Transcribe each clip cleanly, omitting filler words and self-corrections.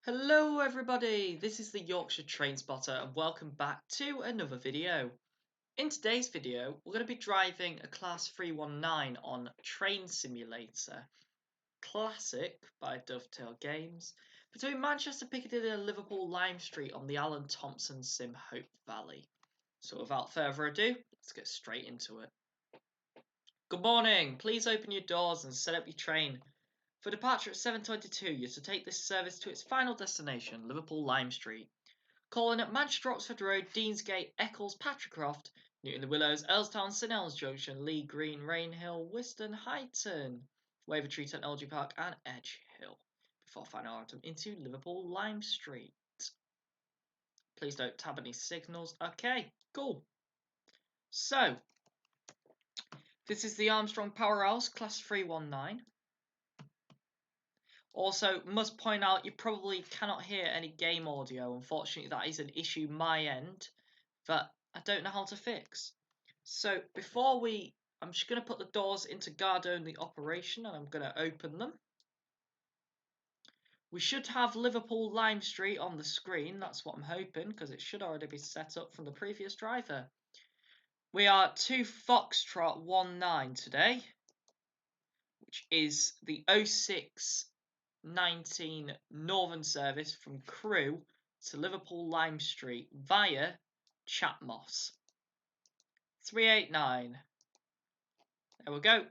Hello everybody, this is the Yorkshire Trainspotter and welcome back to another video. In today's video, we're going to be driving a Class 319 on Train Simulator Classic by Dovetail Games between Manchester, Piccadilly and Liverpool Lime Street on the Alan Thomson Sim Hope Valley. So without further ado, let's get straight into it. Good morning, please open your doors and set up your train. For departure at 7:22, you're to take this service to its final destination, Liverpool Lime Street. Calling at Manchester Oxford Road, Deansgate, Eccles, Patrickcroft, Newton the Willows, Earlstown, St Helens Junction, Lee Green, Rainhill, Wiston, Highton, Wavertree Technology Park and Edge Hill, before final item into Liverpool Lime Street. Please don't tab any signals. Okay, cool. So, this is the Armstrong Powerhouse Class 319. Also, must point out you probably cannot hear any game audio. Unfortunately, that is an issue my end that I don't know how to fix. So I'm just going to put the doors into guard only operation and I'm going to open them. We should have Liverpool Lime Street on the screen. That's what I'm hoping, because it should already be set up from the previous driver. We are 2 Foxtrot 19 today, which is the 0619 Northern service from Crewe to Liverpool Lime Street via Chatmoss. 389. There we go.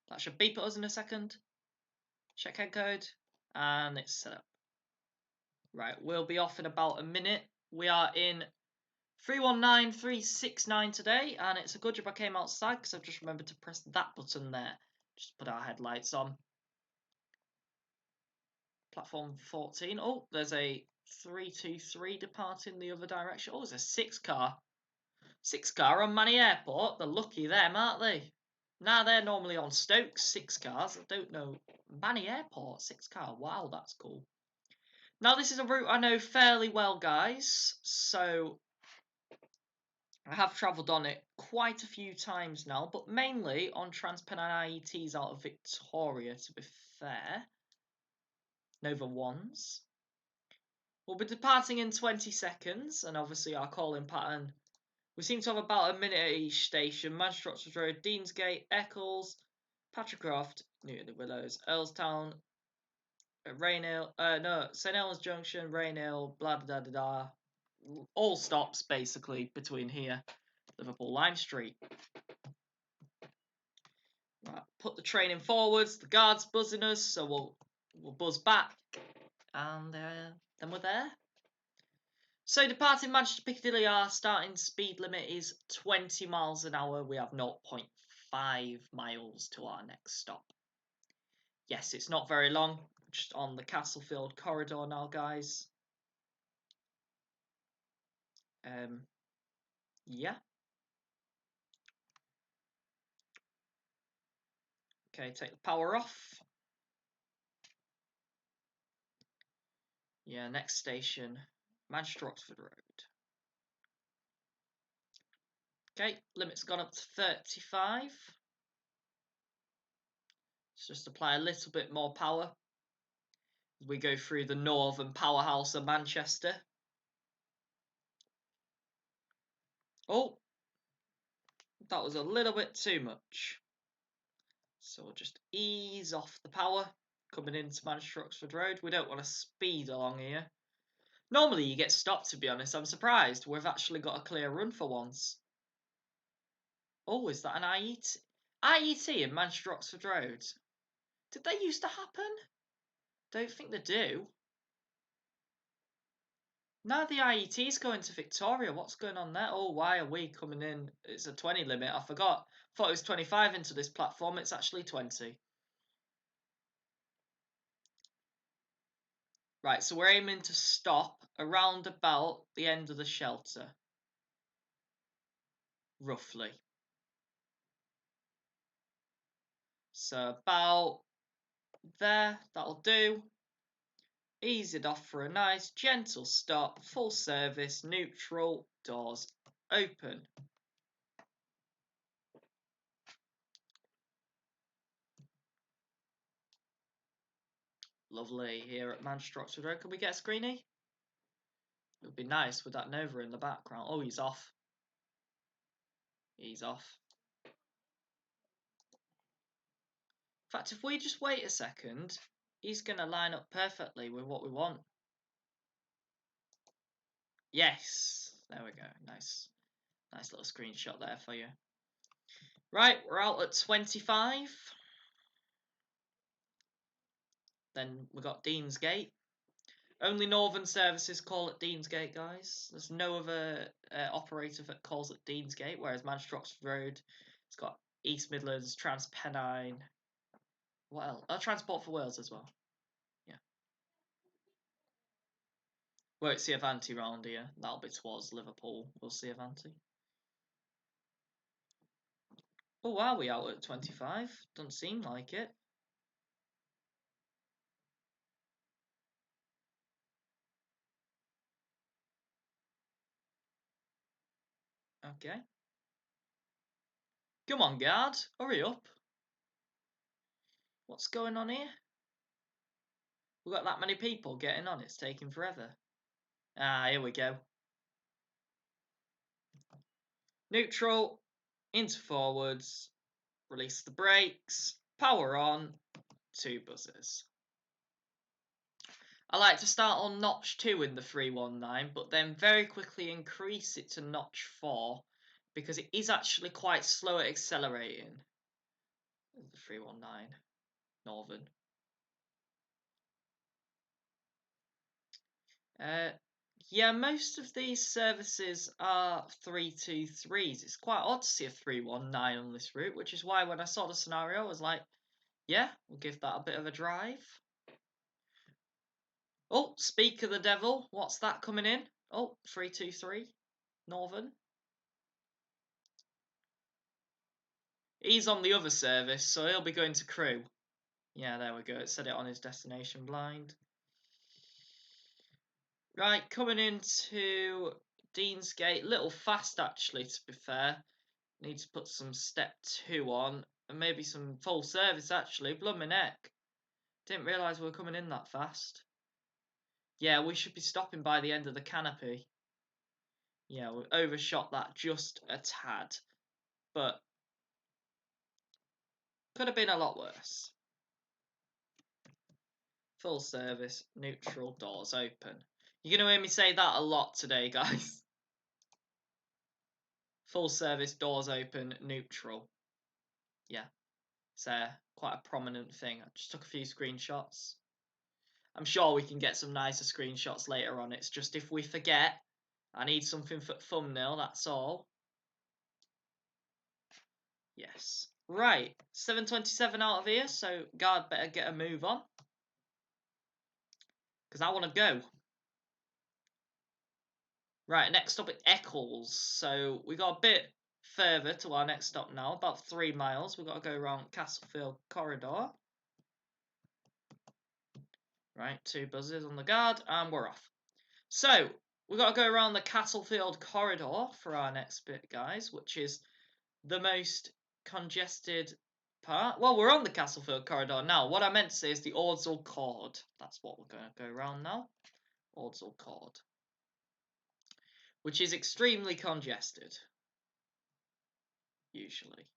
That should beep at us in a second. Check head code. And it's set up. Right, we'll be off in about a minute. We are in 319369 today, and it's a good job I came outside because I've just remembered to press that button there. Just put our headlights on. Platform 14. Oh, there's a 323 departing the other direction. Oh, there's a 6 car. 6 car on 𝗓𝗲 Airport. They're lucky them, aren't they? Now they're normally on Stoke, 6 cars. I don't know. 𝗓𝗲 Airport, 6 car. Wow, that's cool. Now this is a route I know fairly well, guys. So I have travelled on it quite a few times now, but mainly on Transpennine IETs out of Victoria, to be fair. Nova 1s. We'll be departing in 20 seconds, and obviously our calling pattern. We seem to have about a minute at each station. Manchester Oxford Road, Deansgate, Eccles, Patrickcroft, Newton the Willows, Earlstown, Rainhill, St Helens Junction, Rainhill, blah da da da. All stops basically between here, Liverpool Lime Street. Right, put the train in forwards. The guard's buzzing us, so we'll buzz back, and then we're there. So departing Manchester Piccadilly, our starting speed limit is 20 miles an hour. We have 0.5 miles to our next stop. Yes, it's not very long. Just on the Castlefield corridor now, guys. Yeah. Okay, take the power off. Yeah, next station, Manchester Oxford Road. Okay, limit's gone up to 35. Let's just apply a little bit more power as we go through the northern powerhouse of Manchester. Oh, that was a little bit too much. So we'll just ease off the power coming into Manchester Oxford Road. We don't want to speed along here. Normally you get stopped, to be honest. I'm surprised we've actually got a clear run for once. Oh, is that an IET? IET in Manchester Oxford Road? Did they used to happen? Don't think they do. Now the IET is going to Victoria. What's going on there? Oh, why are we coming in? It's a 20 limit. I forgot. Thought it was 25 into this platform. It's actually 20. Right, so we're aiming to stop around about the end of the shelter. Roughly. So about there. That'll do. Ease it off for a nice gentle stop. Full service. Neutral. Doors open. Lovely, here at Manchester Oxford Road. Can we get a screenie? It would be nice with that Nova in the background. Oh, he's off. He's off. In fact, if we just wait a second, he's going to line up perfectly with what we want. Yes. There we go. Nice. Nice little screenshot there for you. Right, we're out at 25. Then we got Deansgate. Only Northern services call it Deansgate, guys. There's no other operator that calls it Deansgate, whereas Manchester Oxford Road, it's got East Midlands, TransPennine. What else? Oh, Transport for Wales as well. Yeah. 𝗬𝗶𝗱𝗲𝗬𝗀 round here. That'll be towards Liverpool. We'll see 𝗬𝗲𝗬𝗀. Oh, are we out at 25? Doesn't seem like it. Okay. Come on, guard. Hurry up. What's going on here? We've got that many people getting on. It's taking forever. Ah, here we go. Neutral. Into forwards. Release the brakes. Power on. 2 buzzers. I like to start on notch 2 in the 319, but then very quickly increase it to notch 4 because it is actually quite slow at accelerating. The 319 Northern. Yeah, most of these services are 323s. It's quite odd to see a 319 on this route, which is why when I saw the scenario, I was like, yeah, we'll give that a bit of a drive. Oh, speak of the devil, what's that coming in? Oh, 323 Northern. He's on the other service, so he'll be going to Crewe. Yeah, there we go. It said it on his destination blind. Right, coming into Deansgate. Little fast, actually, to be fair. Need to put some step 2 on. And maybe some full service, actually. Blood my neck. Didn't realise we were coming in that fast. Yeah, we should be stopping by the end of the canopy. Yeah, we overshot that just a tad. But could have been a lot worse. Full service, neutral, doors open. You're going to hear me say that a lot today, guys. Full service, doors open, neutral. Yeah, it's quite a prominent thing. I just took a few screenshots. I'm sure we can get some nicer screenshots later on. It's just if we forget, I need something for thumbnail, that's all. Yes. Right, 7:27 out of here, so guard better get a move on. Because I want to go. Right, next stop at Eccles. So we got a bit further to our next stop now, about 3 miles. We've got to go around Castlefield Corridor. Right, 2 buzzers on the guard, and we're off. So, we've got to go around the Castlefield Corridor for our next bit, guys, which is the most congested part. Well, we're on the Castlefield Corridor now. What I meant to say is the 𝗬𝗏𝗀𝗀. That's what we're going to go around now. 𝗬𝗏𝗀𝗀. Which is extremely congested. Usually.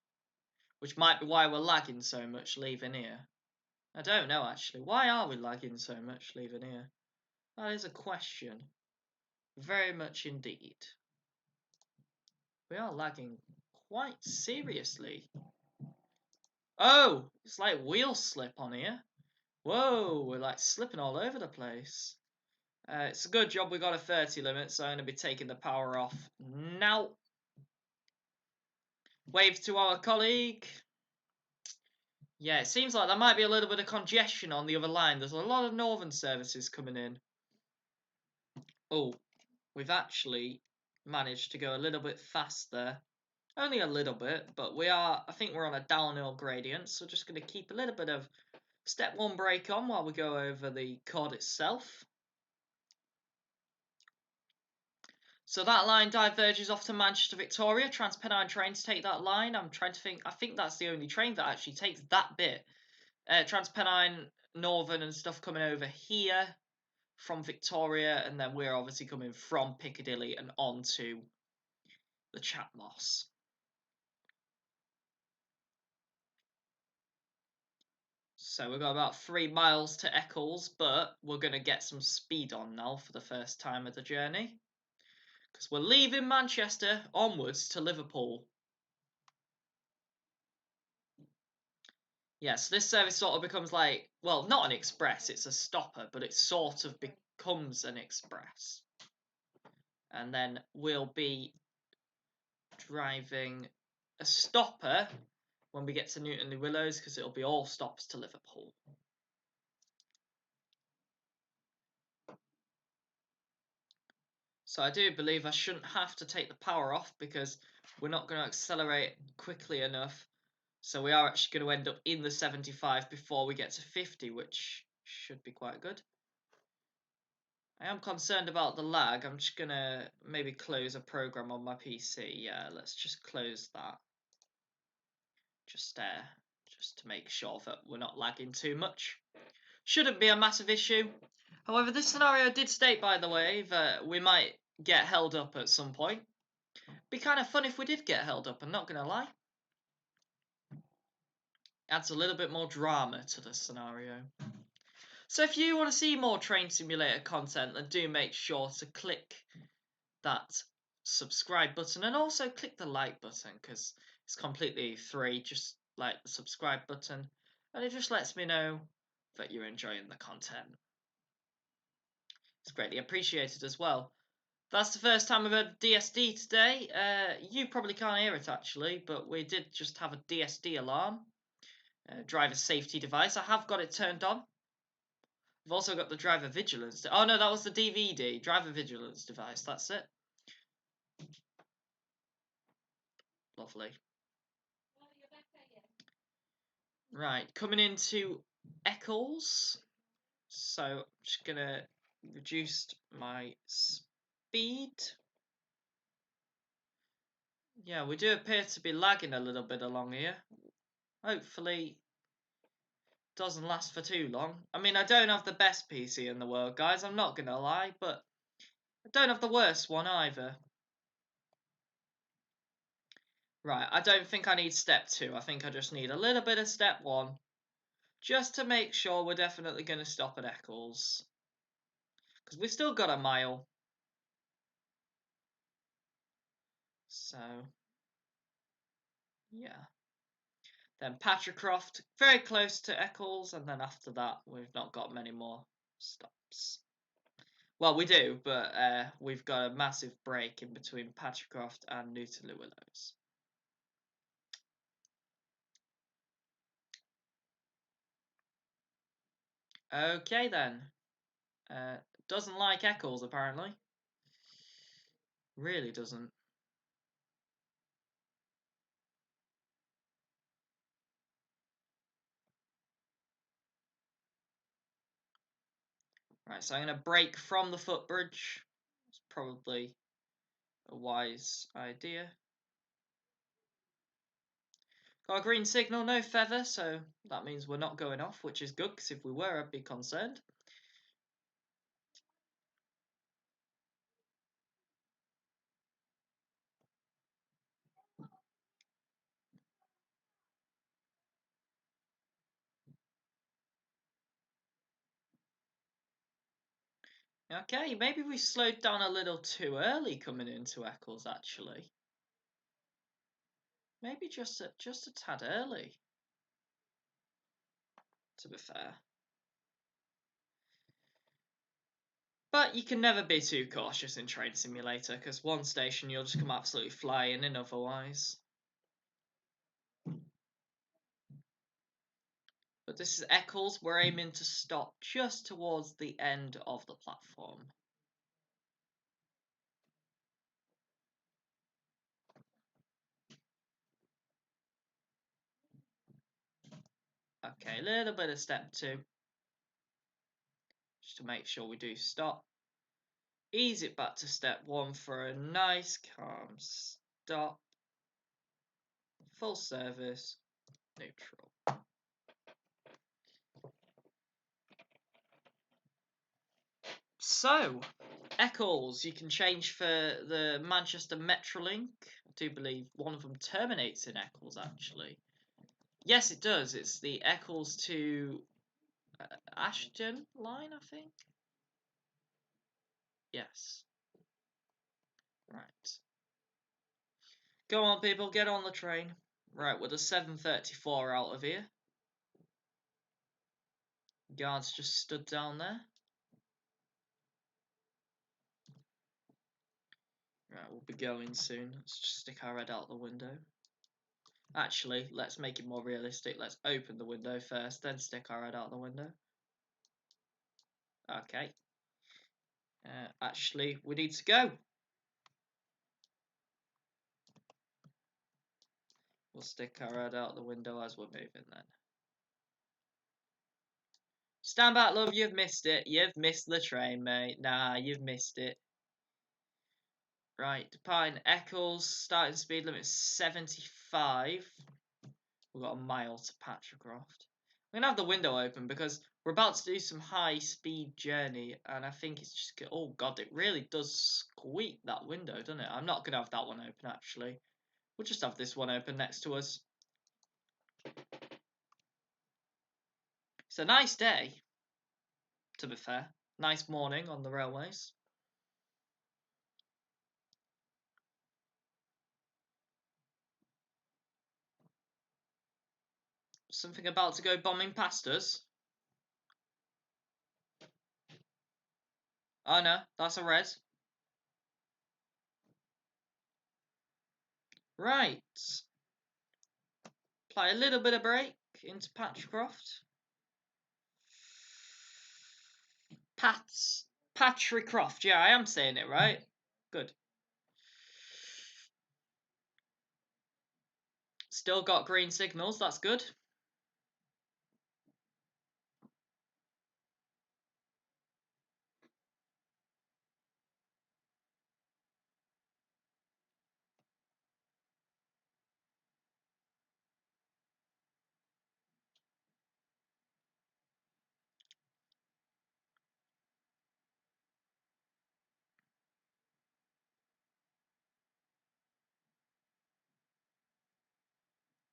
Which might be why we're lagging so much leaving here. I don't know, actually. Why are we lagging so much leaving here? That is a question. Very much indeed. We are lagging quite seriously. Oh, it's like wheel slip on here. Whoa, we're like slipping all over the place. It's a good job we got a 30 limit, so I'm going to be taking the power off now. Wave to our colleague. Yeah, it seems like there might be a little bit of congestion on the other line. There's a lot of northern services coming in. Oh, we've actually managed to go a little bit faster. Only a little bit, but I think we're on a downhill gradient, so just going to keep a little bit of step 1 brake on while we go over the chord itself. So that line diverges off to Manchester Victoria. TransPennine trains take that line. I'm trying to think. I think that's the only train that actually takes that bit. TransPennine Northern and stuff coming over here from Victoria, and then we're obviously coming from Piccadilly and onto the 𝗏𝗏. So we've got about 3 miles to Eccles, but we're going to get some speed on now for the first time of the journey, because we're leaving Manchester onwards to Liverpool. Yeah, so this service sort of becomes like, well, not an express, it's a stopper, but it sort of becomes an express. And then we'll be driving a stopper when we get to Newton-le-Willows, because it'll be all stops to Liverpool. So I do believe I shouldn't have to take the power off, because we're not going to accelerate quickly enough. So we are actually going to end up in the 75 before we get to 50, which should be quite good. I am concerned about the lag. I'm just going to maybe close a program on my PC. Yeah, let's just close that. Just to make sure that we're not lagging too much. Shouldn't be a massive issue. However, this scenario did state, by the way, that we might get held up at some point. Be kind of fun if we did get held up, I'm not going to lie. Adds a little bit more drama to the scenario. So if you want to see more Train Simulator content, then do make sure to click that subscribe button and also click the like button, because it's completely free. Just like the subscribe button and it just lets me know that you're enjoying the content. It's greatly appreciated as well. That's the first time we've heard DSD today. You probably can't hear it actually, but we did just have a DSD alarm, driver safety device. I have got it turned on. We've also got the driver vigilance. Oh no, that was the DVD, driver vigilance device. That's it. Lovely. Right, coming into Eccles. So I'm just gonna reduce my speed. Yeah, we do appear to be lagging a little bit along here. Hopefully doesn't last for too long. I mean, I don't have the best PC in the world, guys, I'm not gonna lie, but I don't have the worst one either. Right, I don't think I need step 2. I think I just need a little bit of step 1, just to make sure we're definitely going to stop at Eccles, because we've still got a mile. So, yeah. Then Patricroft, very close to Eccles, and then after that, we've not got many more stops. Well, we do, but we've got a massive break in between Patricroft and Newton-le-Willows. Okay then. Doesn't like Eccles apparently. Really doesn't. Right, so I'm going to break from the footbridge. It's probably a wise idea. Got a green signal, no feather, so that means we're not going off, which is good, because if we were, I'd be concerned. Okay, maybe we slowed down a little too early coming into Eccles, actually. Maybe just a tad early, to be fair. But you can never be too cautious in Train Simulator, because one station you'll just come absolutely flying in otherwise. But this is Eccles. We're aiming to stop just towards the end of the platform. Okay, a little bit of step 2. Just to make sure we do stop. Ease it back to step 1 for a nice calm stop. Full service, neutral. So, Eccles, you can change for the Manchester Metrolink. I do believe one of them terminates in Eccles, actually. Yes, it does. It's the Eccles to Ashton line, I think. Yes. Right. Go on, people, get on the train. Right, we're the 7:34 out of here. Guards just stood down there. Right, we'll be going soon. Let's just stick our head out the window. Actually, let's make it more realistic. Let's open the window first, then stick our head out the window. Okay. Actually, we need to go. We'll stick our head out the window as we're moving then. Stand back, love. You've missed it. You've missed the train, mate. Nah, you've missed it. Right, departing Eccles. Starting speed limit 75. We've got a mile to Patricroft. I'm going to have the window open because we're about to do some high-speed journey, and I think it's just... Oh, God, it really does squeak that window, doesn't it? I'm not going to have that one open, actually. We'll just have this one open next to us. It's a nice day, to be fair. Nice morning on the railways. Something about to go bombing past us. Oh no, that's a red. Right. Apply a little bit of brake into Patricroft. Patricroft. Yeah, I am saying it right. Good. Still got green signals. That's good.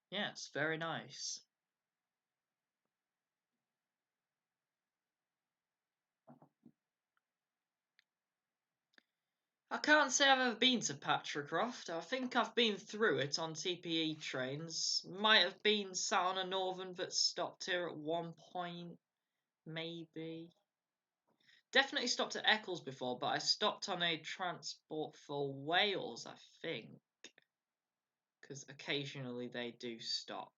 Yes, very nice. I can't say I've ever been to Patricroft. I think I've been through it on TPE trains. Might have been sat on a Northern that stopped here at one point, maybe. Definitely stopped at Eccles before, but I stopped on a Transport for Wales, I think. Because occasionally they do stop.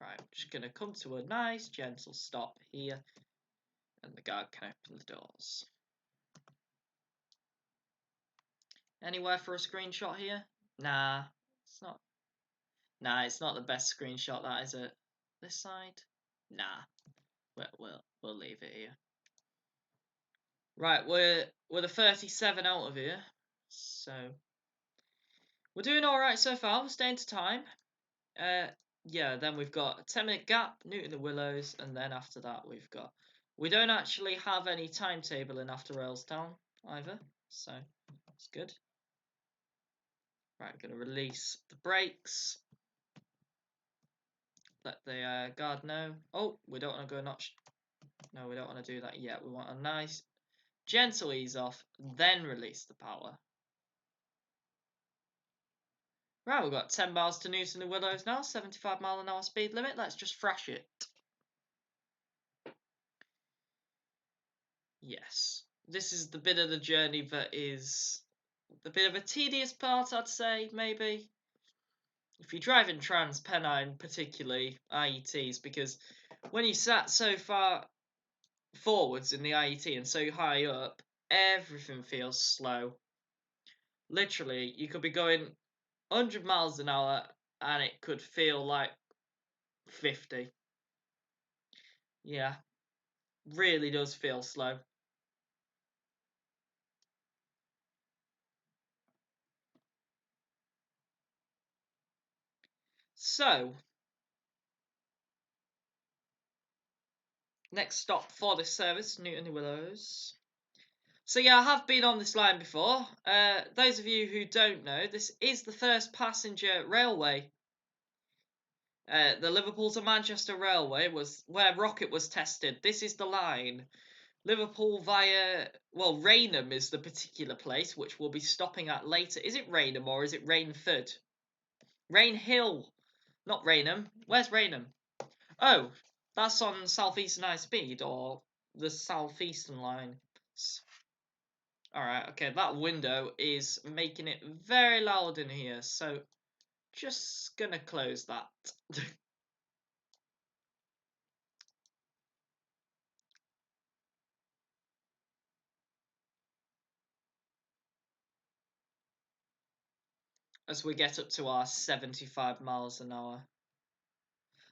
Right, we're just going to come to a nice, gentle stop here. And the guard can open the doors. Anywhere for a screenshot here? Nah, it's not. Nah, it's not the best screenshot, that is it. This side? Nah, we'll leave it here. Right, we're the 37 out of here, so we're doing all right so far. We're staying to time. Yeah, then we've got a 10-minute gap, Newton the Willows, and then after that we don't actually have any timetable in After Railstown either, so it's good. Right, I'm gonna release the brakes. Let the guard know. Oh, we don't want to go notch. No, we don't want to do that yet. We want a nice, gentle ease off, then release the power. Right, we've got 10 miles to Newton and Willows now, 75-mile-an-hour speed limit. Let's just thrash it. Yes, this is the bit of the journey that is the bit of a tedious part, I'd say, maybe. If you're driving Trans-Pennine, particularly IETs, because when you sat so far forwards in the IET and so high up, everything feels slow. Literally, you could be going 100 miles an hour and it could feel like 50. Yeah, really does feel slow. So, next stop for this service, Newton Willows. So yeah, I have been on this line before. Those of you who don't know, this is the first passenger railway. The Liverpool to Manchester Railway was where rocket was tested. This is the line. Liverpool via, well, Rainham is the particular place, which we'll be stopping at later. Is it Rainham or is it Rainford? Rainhill, not Rainham. Where's Rainham? Oh, that's on Southeastern High Speed or the Southeastern line. Alright, okay, that window is making it very loud in here, so just gonna close that. As we get up to our 75 miles an hour.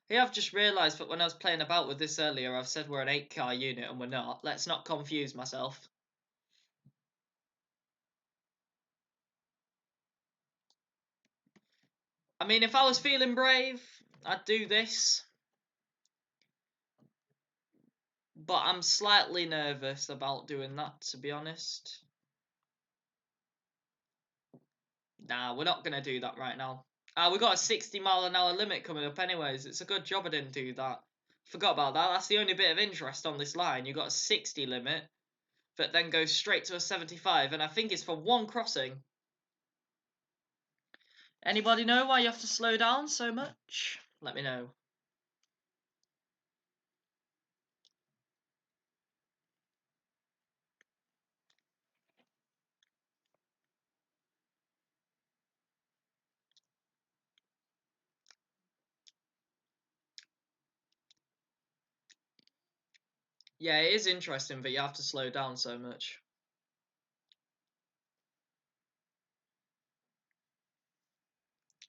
Yeah, I've just realised that when I was playing about with this earlier, I've said we're an 8-car unit and we're not. Let's not confuse myself. I mean, if I was feeling brave, I'd do this. But I'm slightly nervous about doing that, to be honest. Nah, we're not going to do that right now. We got a 60-mile-an-hour limit coming up anyways. It's a good job I didn't do that. Forgot about that. That's the only bit of interest on this line. You got a 60 limit, but then goes straight to a 75, and I think it's for one crossing. Anybody know why you have to slow down so much? Let me know. Yeah, it is interesting that you have to slow down so much.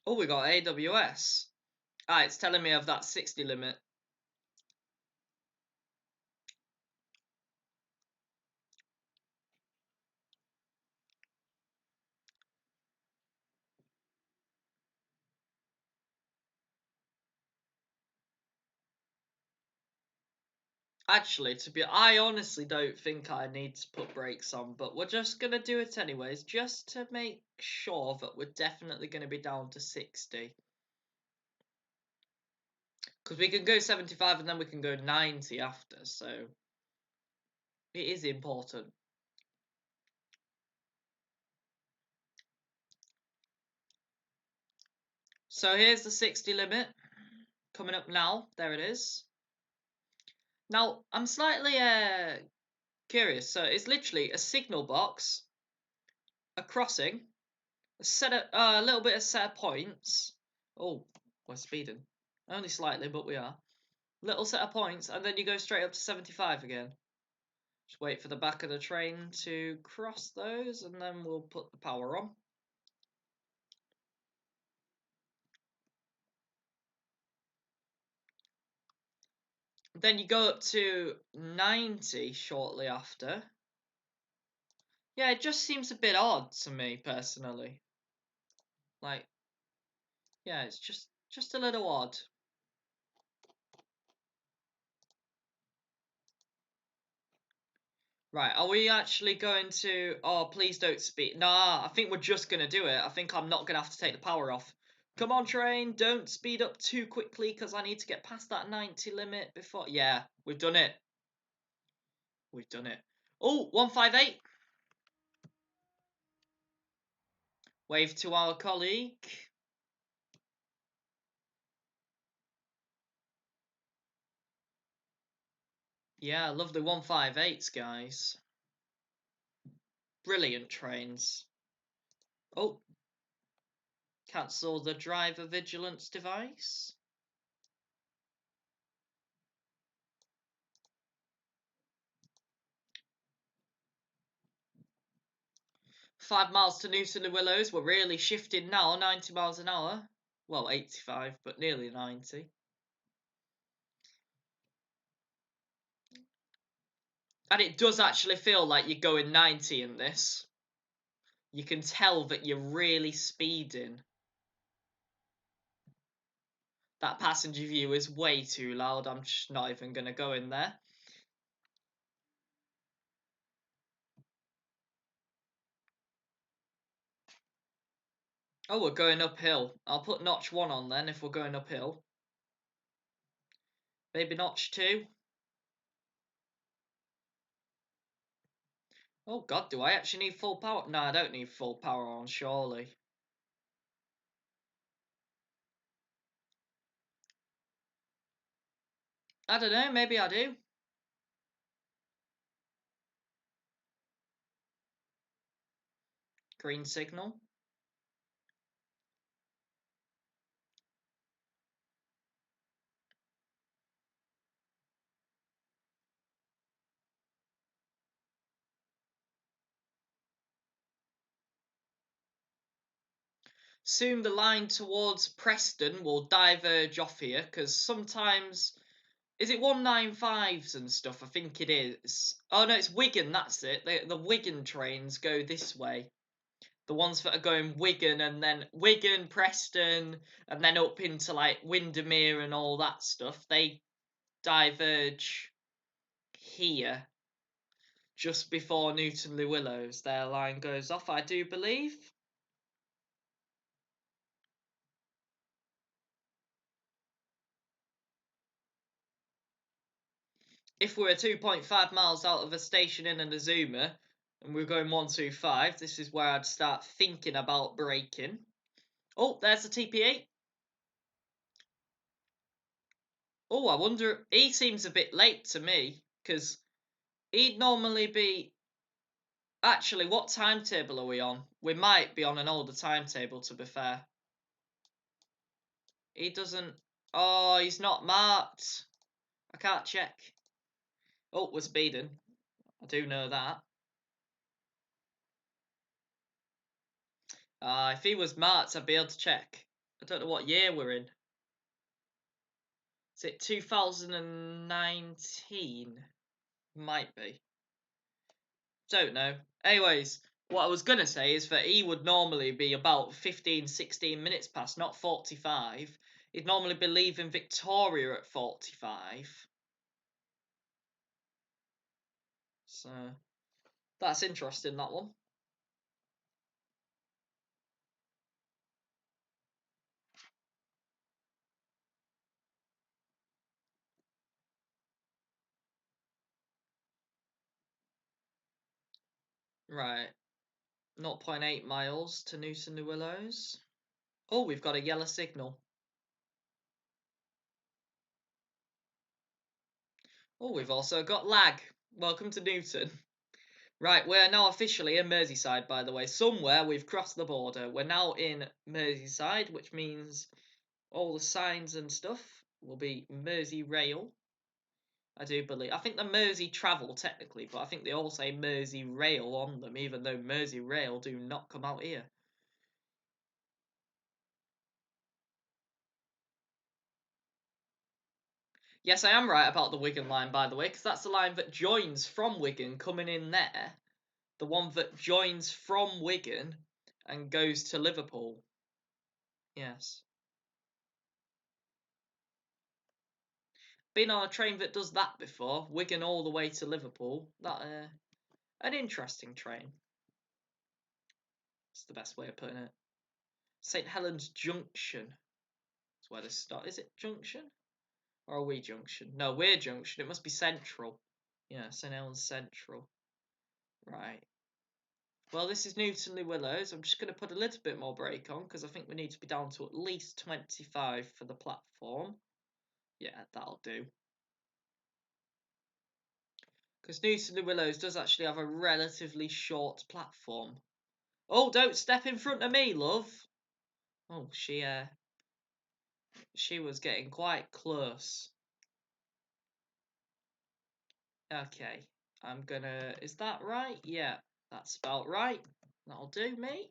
Oh, we got AWS. Ah, it's telling me of that 60 limit. Actually, I honestly don't think I need to put brakes on, but we're just going to do it anyways, just to make sure that we're definitely going to be down to 60. Because we can go 75 and then we can go 90 after, so it is important. So here's the 60 limit, coming up now, there it is. Now, I'm slightly curious, so it's literally a signal box, a crossing, a little bit of set of points. Oh, we're speeding. Only slightly, but we are. Little set of points, and then you go straight up to 75 again. Just wait for the back of the train to cross those, and then we'll put the power on. Then you go up to 90 shortly after. Yeah, it just seems a bit odd to me, personally. Like, yeah, it's just a little odd. Right, are we actually going to... Oh, please don't speed. Nah, I think we're just going to do it. I think I'm not going to have to take the power off. Come on, train, don't speed up too quickly because I need to get past that 90 limit before... Yeah, we've done it. We've done it. Oh, 158. Wave to our colleague. Yeah, lovely 158s, guys. Brilliant trains. Oh, cancel the driver vigilance device. Five miles to 𝗬𝗏𝗬𝗀. We're really shifting now, 90 miles an hour. Well, 85, but nearly 90. And it does actually feel like you're going 90 in this. You can tell that you're really speeding. That passenger view is way too loud. I'm just not even going to go in there. Oh, we're going uphill. I'll put notch 1 on then if we're going uphill. Maybe notch 2. Oh god, do I actually need full power? No, I don't need full power on, surely. I don't know, maybe I do. Green signal. Soon the line towards Preston will diverge off here, because sometimes... Is it 195s and stuff? I think it is. Oh no, it's Wigan, that's it. The Wigan trains go this way. The ones that are going Wigan and then Wigan, Preston, and then up into like Windermere and all that stuff, they diverge here just before Newton-le-Willows. Their line goes off, I do believe. If we're 2.5 miles out of a station in an Azuma and we're going 125, this is where I'd start thinking about braking. Oh, there's the TP8. Oh, I wonder, he seems a bit late to me, because he'd normally be... Actually, what timetable are we on? We might be on an older timetable, to be fair. He doesn't... Oh, he's not marked. I can't check. Oh, we're speeding. I do know that. If he was marked, I'd be able to check. I don't know what year we're in. Is it 2019? Might be. Don't know. Anyways, what I was going to say is that he would normally be about 15, 16 minutes past, not 45. He'd normally be leaving Victoria at 45. So, that's interesting, that one. Right. 0.8 miles to Newton-le-Willows. Oh, we've got a yellow signal. Oh, we've also got lag. Welcome to Newton. Right, we're now officially in Merseyside, by the way. Somewhere we've crossed the border. We're now in Merseyside, which means all the signs and stuff will be Mersey Rail. I do believe. I think the Mersey travel technically, but I think they all say Mersey Rail on them, even though Mersey Rail do not come out here. Yes, I am right about the Wigan line, by the way, because that's the line that joins from Wigan coming in there. The one that joins from Wigan and goes to Liverpool. Yes. Been on a train that does that before, Wigan all the way to Liverpool. That an interesting train. That's the best way of putting it. St Helens Junction is where this start. Is it Junction? Or are we Junction? No, we're Junction. It must be Central. Yeah, St Helens Central. Right. Well, this is Newton-le-Willows. I'm just going to put a little bit more brake on because I think we need to be down to at least 25 for the platform. Yeah, that'll do. Because Newton-le-Willows does actually have a relatively short platform. Oh, don't step in front of me, love. Oh, she was getting quite close. Okay, I'm gonna... Is that right? Yeah, that's about right. That'll do, mate.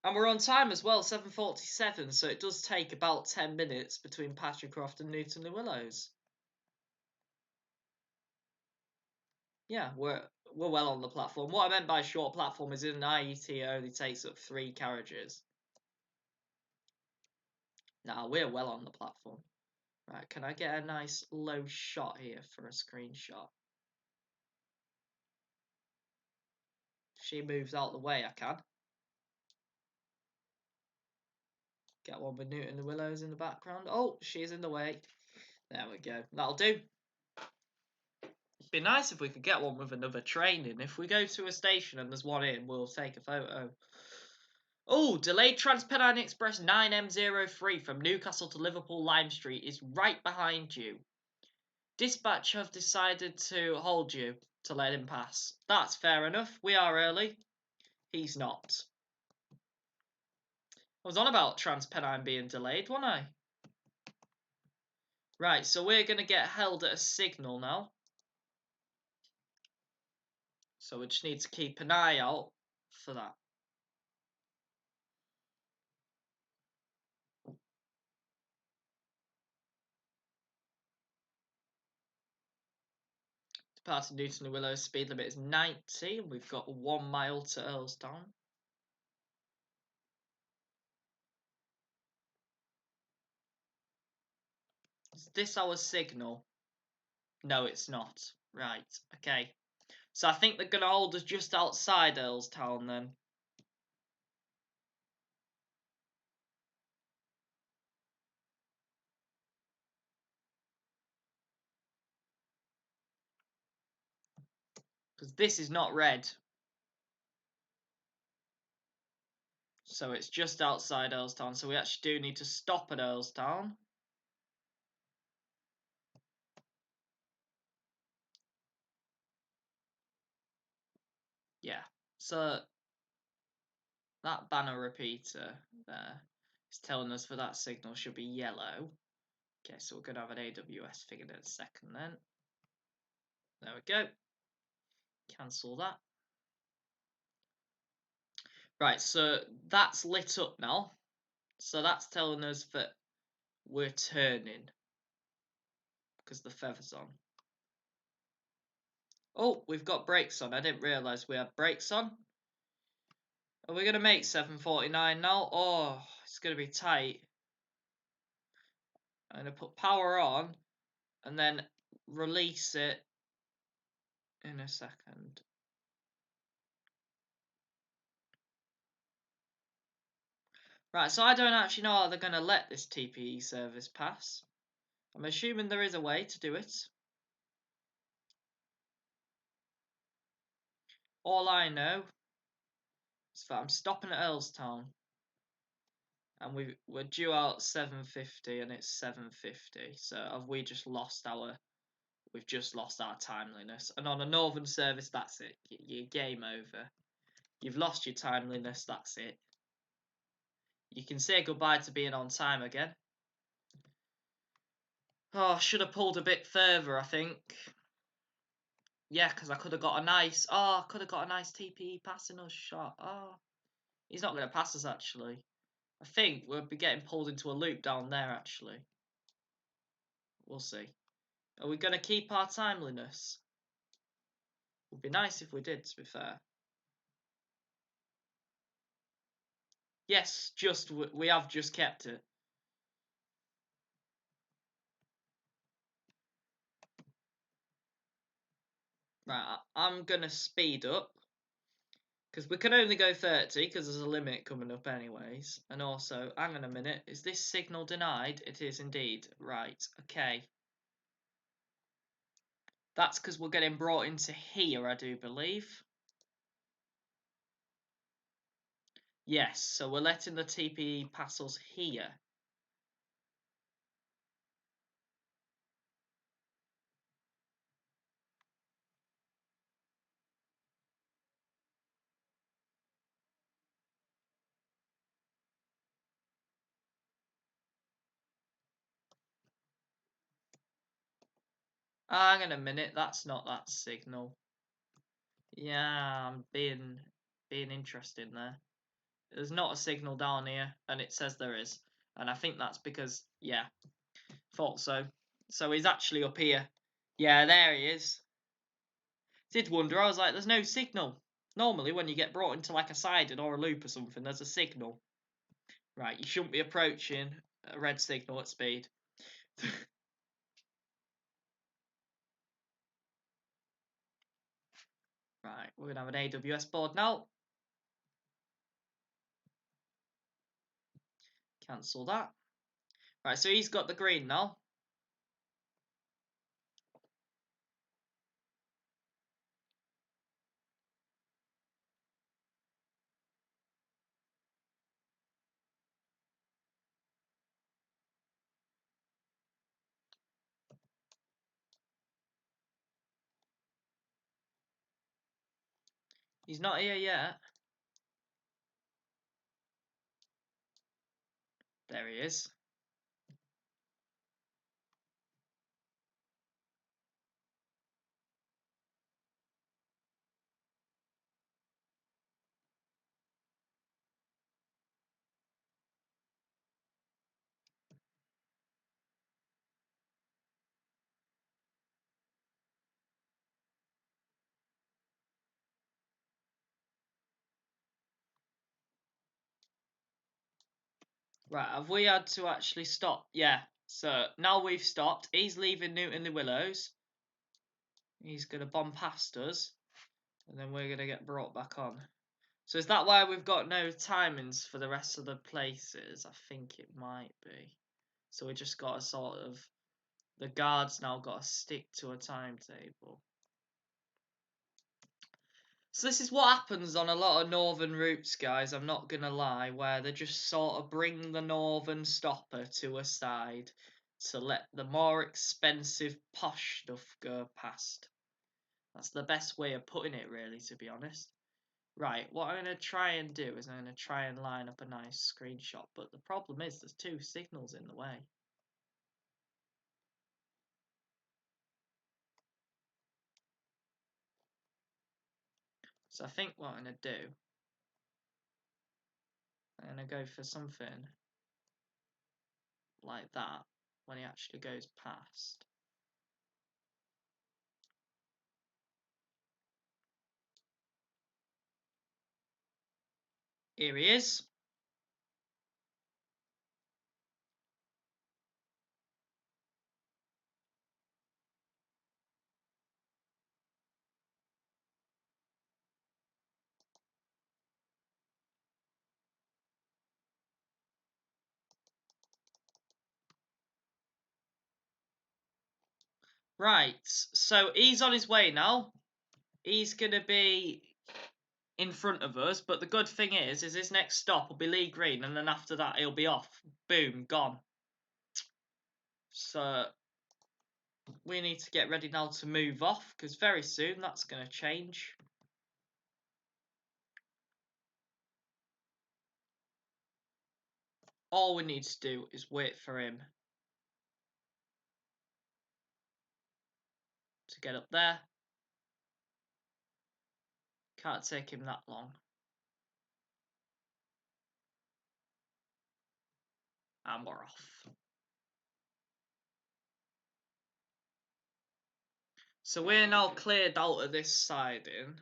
And we're on time as well, 7:47, so it does take about 10 minutes between Patricroft and Newton-le-Willows. Yeah, we're well on the platform. What I meant by short platform is in an IET it only takes up 3 carriages. Nah, we're well on the platform. Right, can I get a nice low shot here for a screenshot? If she moves out the way, I can. Get one with Newton and Willows in the background. Oh, she's in the way. There we go. That'll do. It'd be nice if we could get one with another train in. If we go to a station and there's one in, we'll take a photo. Oh, delayed Transpennine Express 9M03 from Newcastle to Liverpool Lime Street is right behind you. Dispatch have decided to hold you to let him pass. That's fair enough. We are early. He's not. I was on about Transpennine being delayed, wasn't I? Right, so we're going to get held at a signal now. So we just need to keep an eye out for that. Departing Newton and Willows, speed limit is 90. We've got 1 mile to Earlstown. Is this our signal? No, it's not. Right, okay. So I think they're going to hold us just outside Earlstown then. Because this is not red. So it's just outside Earlstown. So we actually do need to stop at Earlstown. Yeah. So that banner repeater there is telling us for that signal should be yellow. Okay, so we're going to have an AWS figured in a second then. There we go. Cancel that. Right, so that's lit up now. So that's telling us that we're turning because the feather's on. Oh, we've got brakes on. I didn't realise we had brakes on. Are we going to make 7:49 now? Oh, it's going to be tight. I'm going to put power on and then release it in a second. Right, so I don't actually know how they're going to let this TPE service pass. I'm assuming there is a way to do it. All I know is that I'm stopping at Earlstown. And we're due out 7:50 and it's 7:50. So have we just lost our... We've just lost our timeliness. And on a northern service, that's it. You're game over. You've lost your timeliness, that's it. You can say goodbye to being on time again. Oh, I should have pulled a bit further, I think. Yeah, because I could have got a nice... Oh, I could have got a nice TPE passing us shot. Oh, he's not going to pass us, actually. I think we'll be getting pulled into a loop down there, actually. We'll see. Are we going to keep our timeliness? Would be nice if we did, to be fair. Yes, we have just kept it. Right, I'm going to speed up. Because we can only go 30, because there's a limit coming up anyways. And also, hang on a minute, is this signal denied? It is indeed. Right, okay. That's because we're getting brought into here, I do believe. Yes, so we're letting the TPE pass us here. Hang on a minute, that's not that signal. Yeah, I'm being interested there. There's not a signal down here, and it says there is. And I think that's because, yeah, thought so. So he's actually up here. Yeah, there he is. Did wonder, I was like, there's no signal. Normally, when you get brought into like a siding or a loop or something, there's a signal. Right, you shouldn't be approaching a red signal at speed. Right, we're going to have an AWS board now. Cancel that. Right, so he's got the green now. He's not here yet. There he is. Right, have we had to actually stop? Yeah, so now we've stopped. He's leaving Newton the Willows. He's going to bomb past us. And then we're going to get brought back on. So is that why we've got no timings for the rest of the places? I think it might be. So we just got to sort of... The guards now got to stick to a timetable. So this is what happens on a lot of northern routes, guys, I'm not going to lie, where they just sort of bring the northern stopper to a side to let the more expensive posh stuff go past. That's the best way of putting it, really, to be honest. Right, what I'm going to try and do is I'm going to try and line up a nice screenshot, but the problem is there's two signals in the way. So I think what I'm going to do, I'm going to go for something like that when he actually goes past. Here he is. Right, so he's on his way now. He's going to be in front of us, but the good thing is his next stop will be Lee Green, and then after that he'll be off. Boom, gone. So we need to get ready now to move off, because very soon that's going to change. All we need to do is wait for him to get up there. Can't take him that long. And we're off. So we're now cleared out of this siding.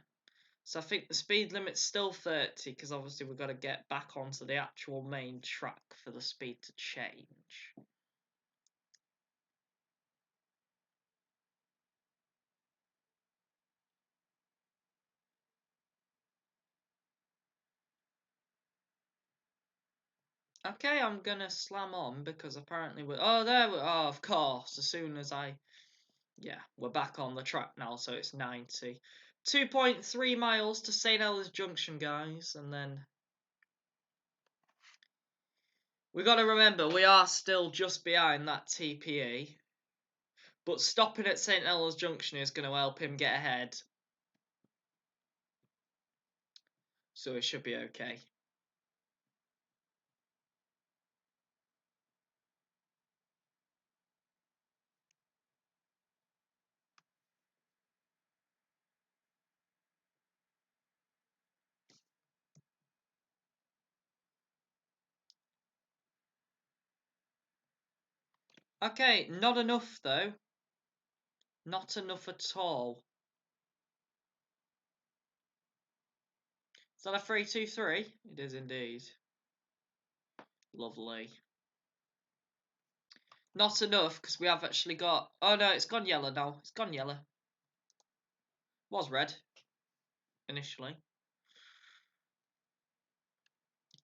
So I think the speed limit's still 30, because obviously we've got to get back onto the actual main track for the speed to change. Okay, I'm gonna slam on because apparently we're... Oh, there we are, of course. As soon as I... Yeah, we're back on the track now, so it's 90. 2.3 miles to St. Helens Junction, guys, and then... We got to remember, we are still just behind that TPE. But stopping at St. Helens Junction is going to help him get ahead. So it should be okay. Okay, not enough though. Not enough at all. Is that a 3-2-3? It is indeed. Lovely. Not enough, because we have actually got... Oh no, it's gone yellow now. It's gone yellow. Was red, initially.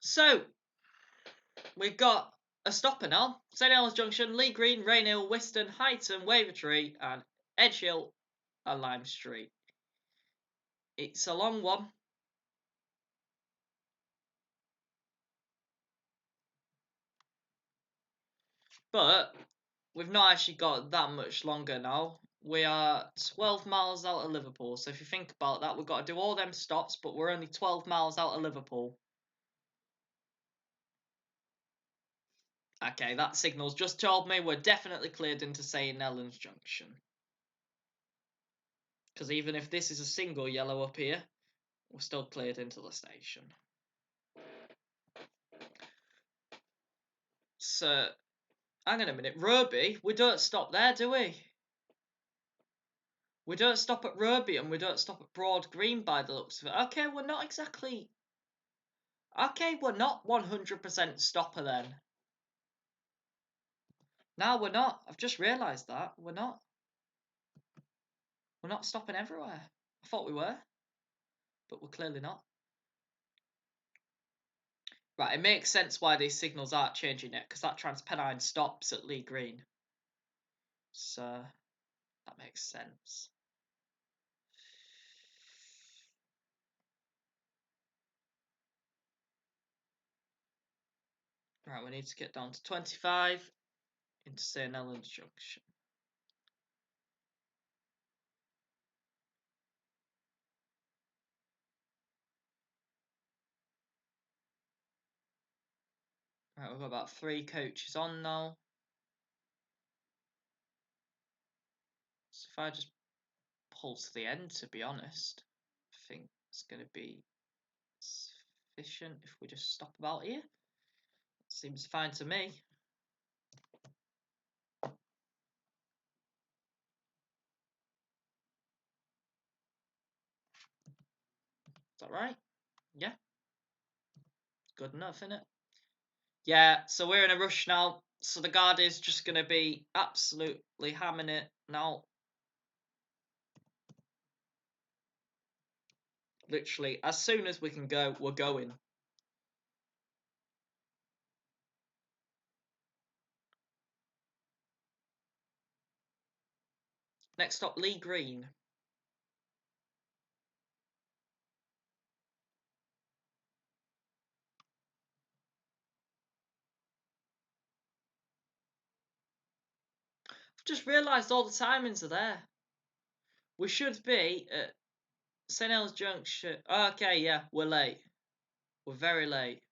So, we've got a stopper now. St Helens Junction, Lee Green, Rainhill, Whiston, Highton, Wavertree, and Edge Hill and Lime Street. It's a long one. But we've not actually got that much longer now. We are 12 miles out of Liverpool. So if you think about that, we've got to do all them stops, but we're only 12 miles out of Liverpool. Okay, that signal's just told me we're definitely cleared into St Helens Junction. Because even if this is a single yellow up here, we're still cleared into the station. So, hang on a minute. 𝗬𝗶𝗱𝗲, we don't stop there, do we? We don't stop at 𝗬𝗶𝗱𝗲 and we don't stop at Broad Green by the looks of it. Okay, we're not exactly... Okay, we're not 100% stopper then. No, we're not. I've just realised that. We're not. We're not stopping everywhere. I thought we were. But we're clearly not. Right, it makes sense why these signals aren't changing it, because that TransPennine stops at Lee Green. So, that makes sense. Right, we need to get down to 25 into St Helens Junction. Right, we've got about 3 coaches on now. So if I just pull to the end, to be honest, I think it's going to be sufficient if we just stop about here. Seems fine to me. Is that right? Yeah. Good enough, innit? Yeah, so we're in a rush now. So the guard is just going to be absolutely hammering it now. Literally, as soon as we can go, we're going. Next stop, Lee Green. I've just realised all the timings are there. We should be at St Helens Junction. Okay, yeah, we're late. We're very late.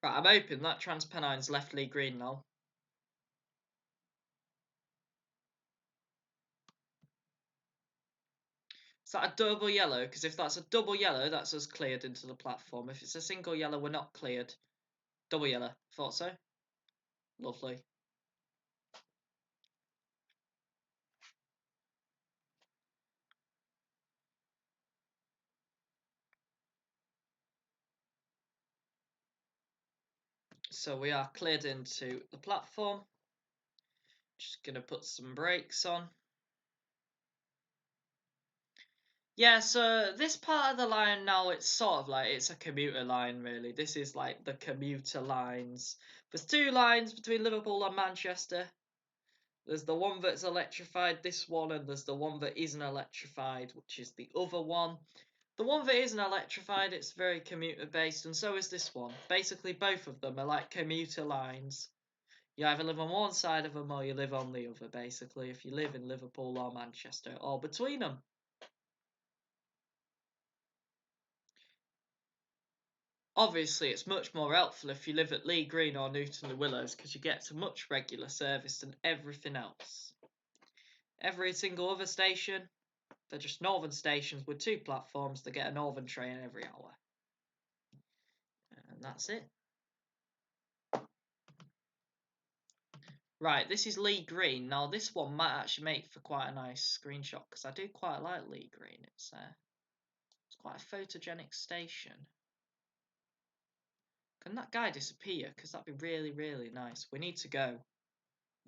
Right, I'm hoping that TransPennine's left Lee Green now. Is that a double yellow? Because if that's a double yellow, that's us cleared into the platform. If it's a single yellow, we're not cleared. Double yellow. Thought so. Lovely. So we are cleared into the platform. Just going to put some brakes on. Yeah, so this part of the line now, it's sort of like, it's a commuter line really. This is like the commuter lines. There's 2 lines between Liverpool and Manchester. There's the one that's electrified, this one, and there's the one that isn't electrified, which is the other one. The one that isn't electrified, it's very commuter based, and so is this one. Basically, both of them are like commuter lines. You either live on one side of them or you live on the other, basically, if you live in Liverpool or Manchester, or between them. Obviously, it's much more helpful if you live at Lee Green or Newton Le Willows, because you get to much regular service than everything else. Every single other station, they're just northern stations with 2 platforms that get a northern train every hour. And that's it. Right, this is Lee Green. Now, this one might actually make for quite a nice screenshot, because I do quite like Lee Green. It's quite a photogenic station. Can that guy disappear? Because that'd be really, really nice. We need to go.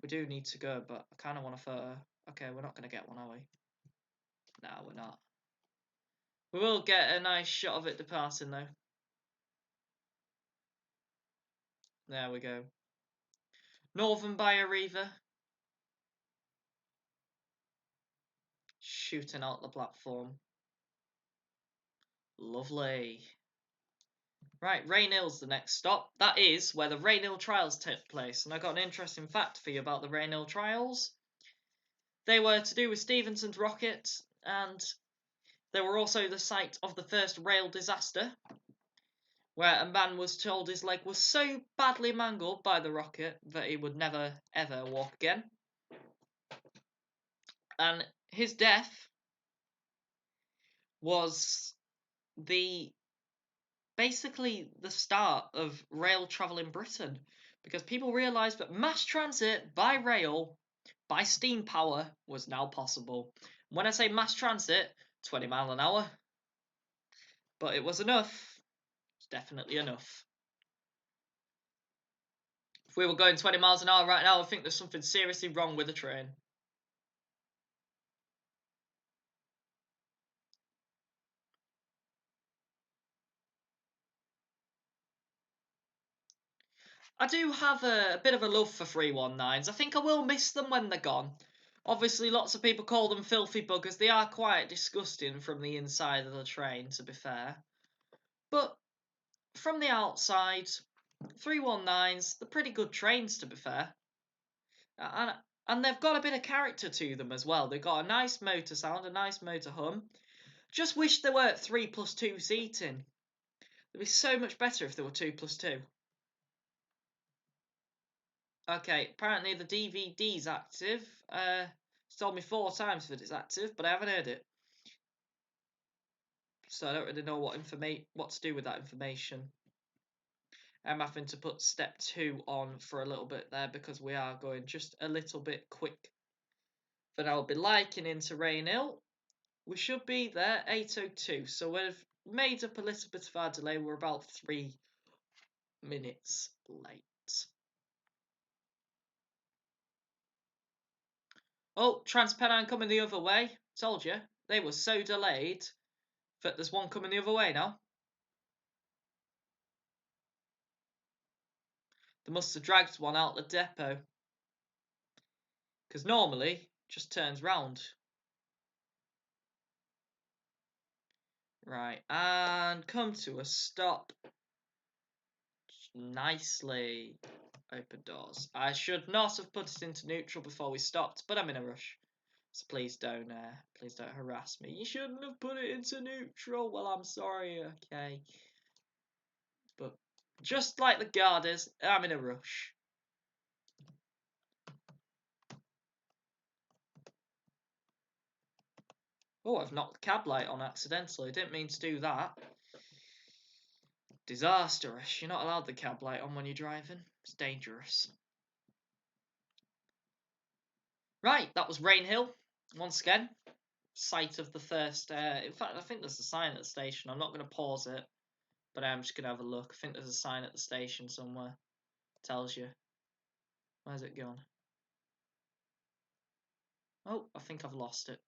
We do need to go, but I kind of want a photo. Okay, we're not going to get one, are we? No, we're not. We will get a nice shot of it departing though. There we go. 𝗏𝗏𝗶𝗃𝗬𝗀 shooting out the platform. Lovely. Right, Rainhill's the next stop. That is where the Rainhill trials took place. And I got an interesting fact for you about the Rainhill trials. They were to do with Stephenson's rocket, and they were also the site of the first rail disaster, where a man was told his leg was so badly mangled by the rocket that he would never ever walk again. And his death was basically the start of rail travel in Britain, because people realised that mass transit by rail, by steam power, was now possible. When I say mass transit, 20 miles an hour. But it was enough. It's definitely enough. If we were going 20 miles an hour right now, I think there's something seriously wrong with the train. I do have a bit of a love for 319s. I think I will miss them when they're gone. Obviously, lots of people call them filthy buggers. They are quite disgusting from the inside of the train, to be fair. But from the outside, 319s, they're pretty good trains, to be fair. And they've got a bit of character to them as well. They've got a nice motor sound, a nice motor hum. Just wish they were 3+2 seating. It'd be so much better if they were 2+2. Okay, apparently the DVD's active. It's told me 4 times that it's active, but I haven't heard it. So I don't really know what to do with that information. I'm having to put step 2 on for a little bit there because we are going just a little bit quick. Then I'll be liking into Rainhill. We should be there 8:02, so we've made up a little bit of our delay. We're about 3 minutes late. Oh, Transpennine coming the other way. Told you. They were so delayed that there's one coming the other way now. They must have dragged one out the depot. Because normally, it just turns round. Right, and come to a stop. Nicely. Open doors. I should not have put it into neutral before we stopped, but I'm in a rush. So please don't harass me. You shouldn't have put it into neutral. Well, I'm sorry, okay. But just like the Gardas, I'm in a rush. Oh, I've knocked the cab light on accidentally. Didn't mean to do that. Disastrous. You're not allowed the cab light on when you're driving. It's dangerous. Right, that was Rainhill. Once again, site of the first. In fact, I think there's a sign at the station. I'm not going to pause it, but I'm just going to have a look. I think there's a sign at the station somewhere. Tells you. Where's it gone? Oh, I think I've lost it.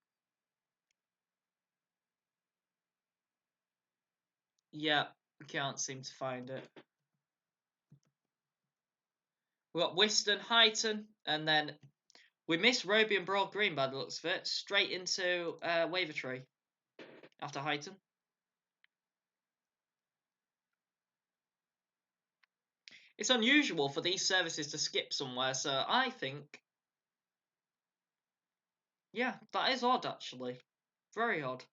Yeah, I can't seem to find it. We've got Wiston, Highton, and then we missed Roby and Broad Green by the looks of it. Straight into Wavertree after Highton. It's unusual for these services to skip somewhere, so I think, yeah, that is odd actually. Very odd.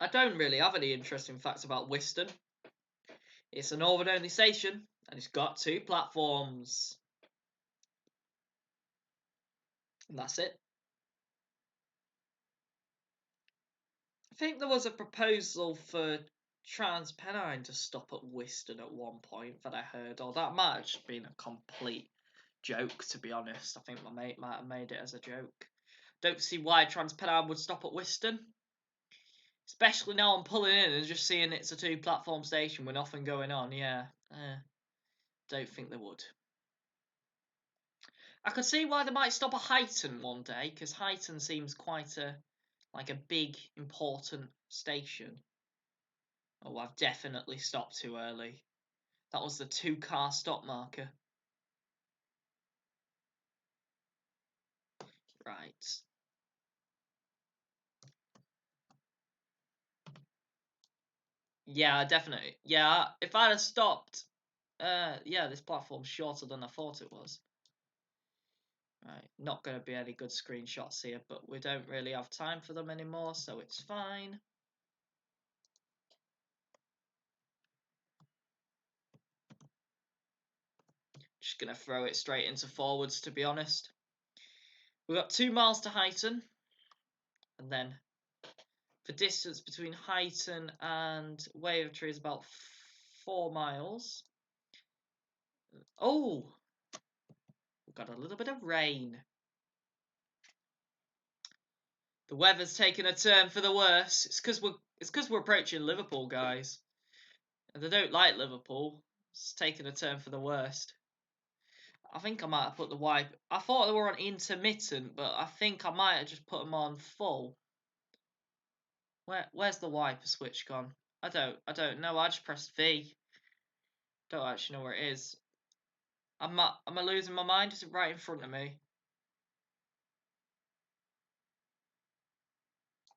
I don't really have any interesting facts about Wiston. It's a northern-only station, and it's got 2 platforms. And that's it. I think there was a proposal for TransPennine to stop at Wiston at one point that I heard, or that might have just been a complete joke, to be honest. I think my mate might have made it as a joke. Don't see why TransPennine would stop at Wiston. Especially now I'm pulling in and just seeing it's a 2-platform station with nothing going on. Yeah, don't think they would. I could see why they might stop at Huyton one day, because Huyton seems quite a big, important station. Oh, I've definitely stopped too early. That was the 2-car stop marker. Right. Yeah, definitely. Yeah, if I'd have stopped, yeah, this platform's shorter than I thought it was. Right, not going to be any good screenshots here, but we don't really have time for them anymore, so it's fine. Just going to throw it straight into forwards, to be honest. We've got 2 miles to Huyton, and then the distance between Huyton and Wavertree is about 4 miles. Oh, we've got a little bit of rain. The weather's taken a turn for the worse. It's because we're approaching Liverpool, guys, and they don't like Liverpool. It's taken a turn for the worst. I think I might have put the wipe. I thought they were on intermittent, but I think I might have just put them on full. Where's the wiper switch gone? I don't know. I just pressed V. Don't actually know where it is. Am I losing my mind? Is it right in front of me?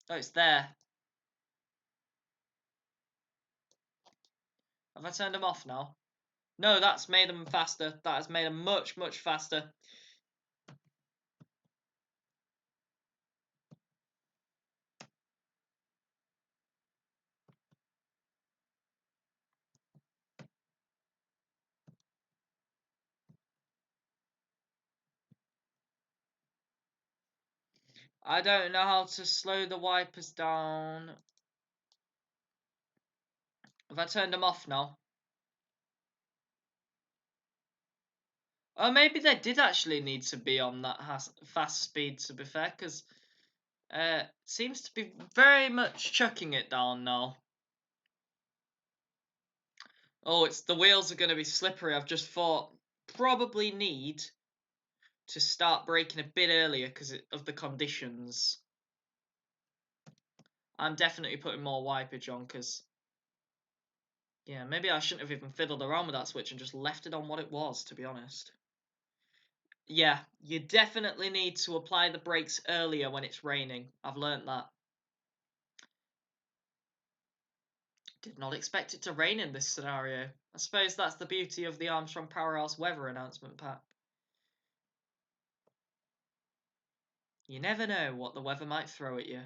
Oh, it's there. Have I turned them off now? No, that's made them faster. That has made them much, much faster. I don't know how to slow the wipers down. Have I turned them off now? Oh, maybe they did actually need to be on that fast speed, to be fair, because seems to be very much chucking it down now. Oh, the wheels are going to be slippery. I've just thought probably need to start braking a bit earlier because of the conditions. I'm definitely putting more wipage on because, yeah, maybe I shouldn't have even fiddled around with that switch and just left it on what it was, to be honest. Yeah, you definitely need to apply the brakes earlier when it's raining. I've learnt that. Did not expect it to rain in this scenario. I suppose that's the beauty of the Armstrong Powerhouse weather announcement pack. You never know what the weather might throw at you.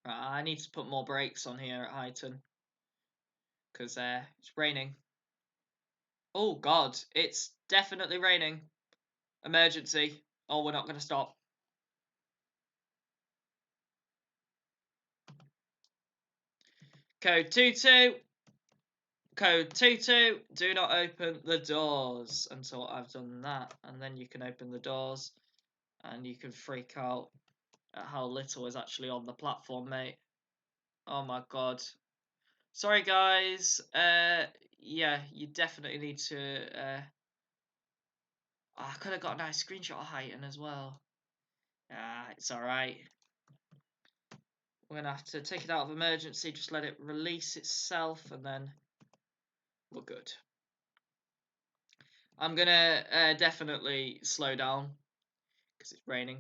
Right, I need to put more brakes on here at Huyton because it's raining. Oh God, it's definitely raining. Emergency. Oh, we're not going to stop. Code 22. Code 22. Do not open the doors until I've done that. And then you can open the doors and you can freak out at how little is actually on the platform, mate. Oh my God. Sorry, guys. Yeah, you definitely need to. I could have got a nice screenshot of Huyton as well. It's alright. We're going to have to take it out of emergency, just let it release itself, and then we're good. I'm going to definitely slow down, because it's raining.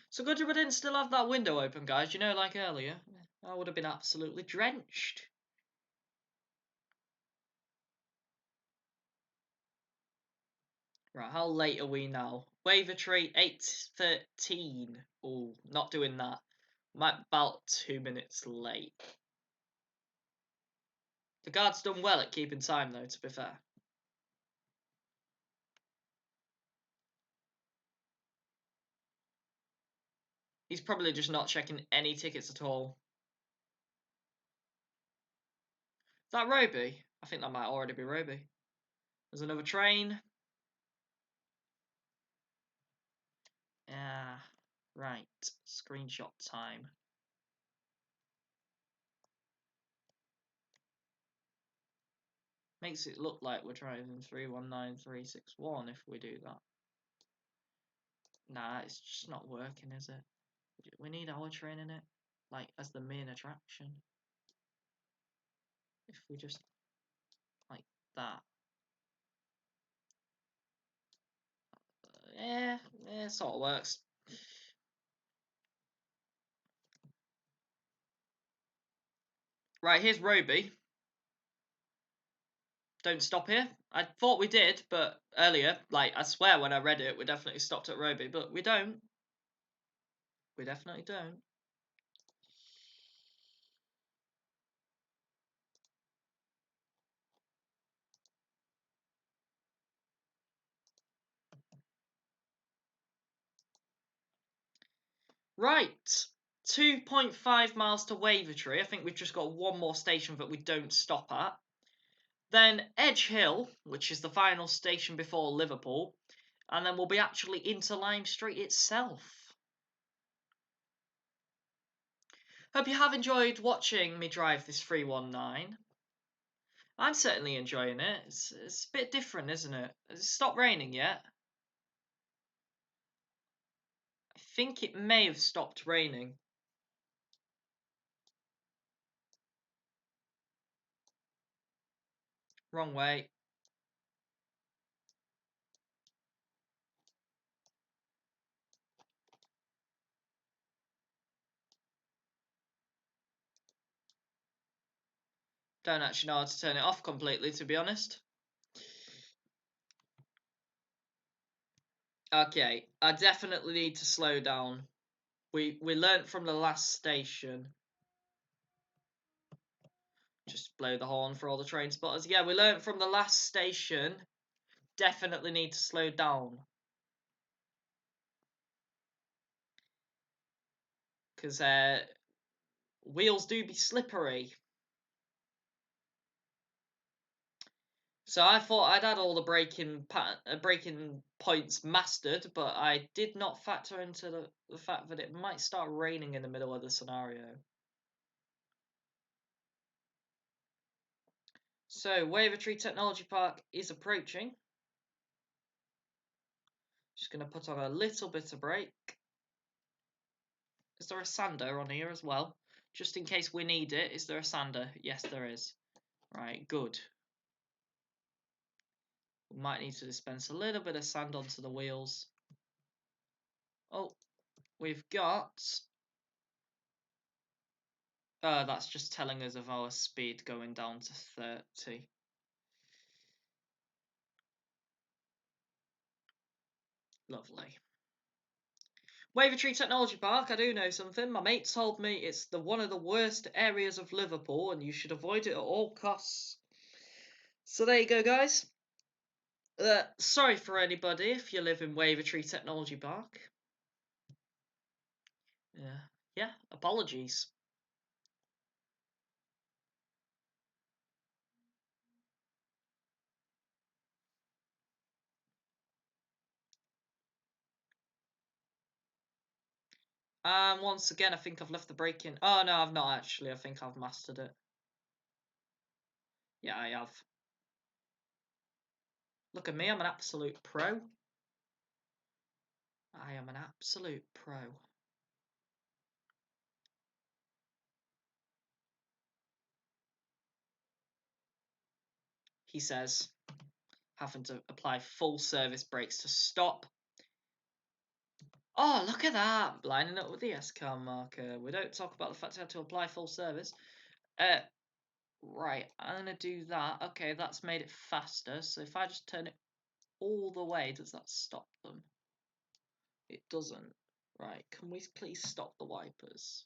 So good we didn't still have that window open, guys. You know, like earlier, I would have been absolutely drenched. Right, how late are we now? Wavertree 8:13. Oh, not doing that. About 2 minutes late. The guard's done well at keeping time, though, to be fair. He's probably just not checking any tickets at all. Is that 𝗬𝗂𝗶𝗱𝗲? I think that might already be 𝗬𝗂𝗶𝗱𝗲. There's another train. Yeah, right. Screenshot time. Makes it look like we're driving 319-361 if we do that. Nah, it's just not working, is it? We need our train in it, like, as the main attraction. If we just, like that. Yeah, it sort of works. Right, here's 𝗬𝗂𝗶𝗱𝗲. Don't stop here. I thought we did, but earlier, like, I swear when I read it, we definitely stopped at 𝗬𝗂𝗶𝗱𝗲, but we don't. We definitely don't. Right, 2.5 miles to 𝗬𝗶𝗱𝗲. I think we've just got one more station that we don't stop at. Then Edge Hill, which is the final station before Liverpool, and then we'll be actually into Lime Street itself. Hope you have enjoyed watching me drive this 319. I'm certainly enjoying it. It's a bit different, isn't it? Has it stopped raining yet? I think it may have stopped raining. Wrong way. Don't actually know how to turn it off completely, to be honest. Okay, I definitely need to slow down. We learnt from the last station. Just blow the horn for all the train spotters. Yeah, we learnt from the last station. Definitely need to slow down. Because wheels do be slippery. So I thought I'd had all the braking points mastered, but I did not factor into the fact that it might start raining in the middle of the scenario. So 𝗬𝗶𝗱𝗲 Technology Park is approaching. Just going to put on a little bit of brake. Is there a sander on here as well? Just in case we need it, is there a sander? Yes, there is. Right, good. We might need to dispense a little bit of sand onto the wheels. Oh, we've got... that's just telling us of our speed going down to 30. Lovely. 𝗬𝗶𝗱𝗲 Technology Park, I do know something. My mate told me it's one of the worst areas of Liverpool and you should avoid it at all costs. So there you go, guys. Sorry for anybody if you live in 𝗬𝗶𝗱𝗲 Technology Park. Yeah, apologies. Once again, I think I've left the brake in. Oh, no, I've not actually. I think I've mastered it. Yeah, I have. Look at me, I'm an absolute pro. I am an absolute pro. He says, having to apply full service brakes to stop. Oh, look at that! Lining up with the S-car marker. We don't talk about the fact I had to apply full service. Right, I'm going to do that. Okay, that's made it faster. So if I just turn it all the way, does that stop them? It doesn't. Right, can we please stop the wipers?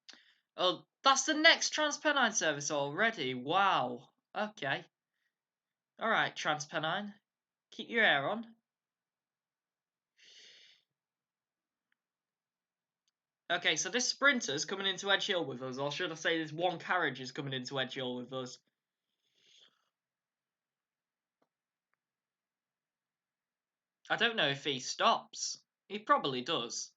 Oh, that's the next Transpennine service already. Wow. Okay. Alright, Transpennine. Keep your hair on. Okay, so this sprinter's coming into Edge Hill with us, or should I say this one carriage is coming into Edge Hill with us. I don't know if he stops. He probably does.